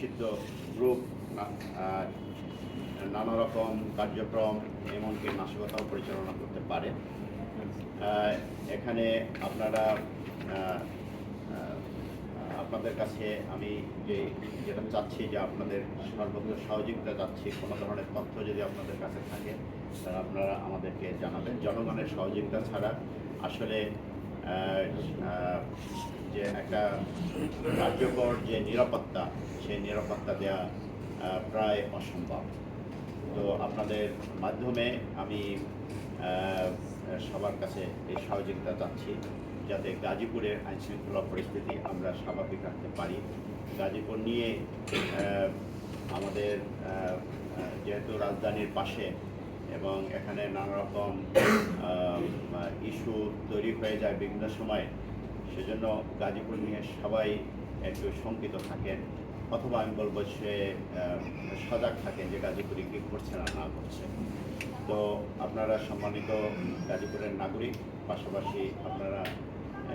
নিষিদ্ধ গ্রুপ নানা রকম কার্যক্রম এমনকি নাশকতাও পরিচালনা করতে পারে। এখানে আপনাদের কাছে আমি যেটা চাচ্ছি যে আপনাদের সর্বোচ্চ সহযোগিতা চাচ্ছি। কোনো ধরনের তথ্য যদি আপনাদের কাছে থাকে তাহলে আপনারা আমাদেরকে জানাবেন। জনগণের সহযোগিতা ছাড়া আসলে যে একটা কার্যকর যে নিরাপত্তা, সেই নিরাপত্তা দেওয়া প্রায় অসম্ভব। তো আপনাদের মাধ্যমে আমি সবার কাছে এই সহযোগিতা চাচ্ছি যাতে গাজীপুরের আইনশৃঙ্খলা পরিস্থিতি আমরা স্বাভাবিক রাখতে পারি। গাজীপুর নিয়ে আমাদের যেহেতু রাজধানীর পাশে এবং এখানে নানা রকম ইস্যু তৈরি হয়ে যায় বিভিন্ন সময়, সেজন্য গাজীপুর নিয়ে সবাই একটু শঙ্কিত থাকেন, অথবা আমি বলবো সে সজাগ থাকেন যে গাজীপুরে কী করছে না করছে। তো আপনারা সম্মানিত গাজীপুরের নাগরিক, পাশাপাশি আপনারা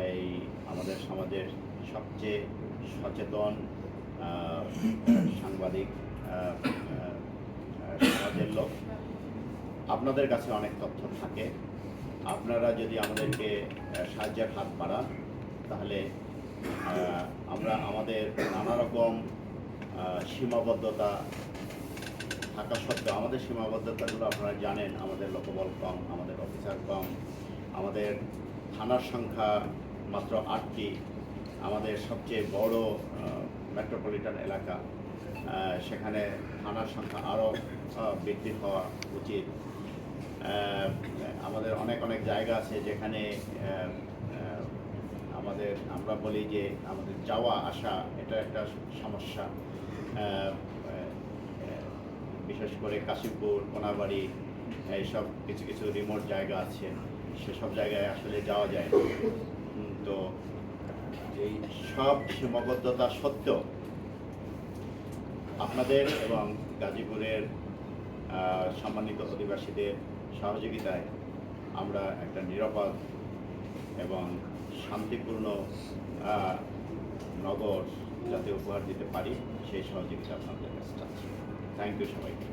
এই আমাদের সমাজের সবচেয়ে সচেতন সাংবাদিক সমাজের লোক। আপনাদের কাছে অনেক তথ্য থাকে। আপনারা যদি আমাদেরকে সাহায্যের হাত বাড়ান তাহলে আমরা আমাদের নানা রকম সীমাবদ্ধতা থাকা সত্ত্বেও, আমাদের সীমাবদ্ধতাগুলো আপনারা জানেন, আমাদের লোকবল কম, আমাদের অফিসার কম, আমাদের থানার সংখ্যা মাত্র 8টি, আমাদের সবচেয়ে বড় মেট্রোপলিটন এলাকা, সেখানে থানার সংখ্যা আরও বৃদ্ধি হওয়া উচিত। আমাদের অনেক জায়গা আছে যেখানে আমরা বলি যে আমাদের যাওয়া আসা এটা একটা সমস্যা। বিশেষ করে কাশিমপুর, কোনাবাড়ি, এইসব কিছু রিমোট জায়গা আছে, সেসব জায়গায় আসলে যাওয়া যায়। তো এই সব সীমাবদ্ধতা সত্ত্বেও আপনাদের এবং গাজীপুরের সম্মানিত অধিবাসীদের সহযোগিতায় আমরা একটা নিরাপদ এবং শান্তিপূর্ণ নগর যাতে উপহার দিতে পারি, সেই সহযোগিতা আপনাদের কাছে চাচ্ছি। থ্যাংক ইউ সবাইকে।